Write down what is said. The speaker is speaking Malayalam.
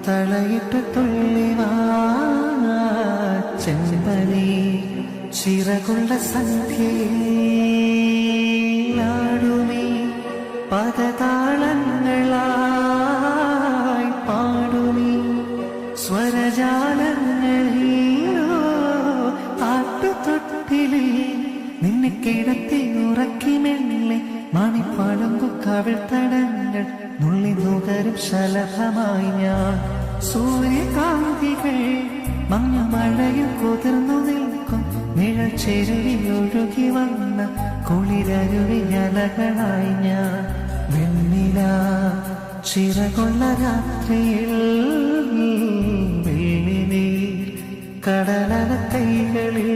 തളയിട്ട് തുള്ളിവാ ചെമ്പനി ചിറകുള്ള സന്ധ്യയിലാടുമീ പദതാളങ്ങളായി പാടുമീ സ്വരജാലങ്ങളിലോ ആട്ടുതൊട്ടിലിൽ നിന്നെ കിടത്തി ഉറക്കി മെല്ലെ മണിപ്പളുങ്കു കവിൾ തടങ്ങൾ നുള്ളി നുകരും ശലഭമായി ഞാൻ സൂര്യകാന്തികൾ മഞ്ഞമഴയിൽ കുതിർന്നു നിൽക്കും നിഴൽ ചെരുവിൽ ഒഴുകി വന്ന കുളിരരുവിയലകളായി ഞാൻ വെണ്ണില ചിറകൊള്ള രാത്രിയിൽ വെള്ളിനീർ കടലല കൈകളിൽ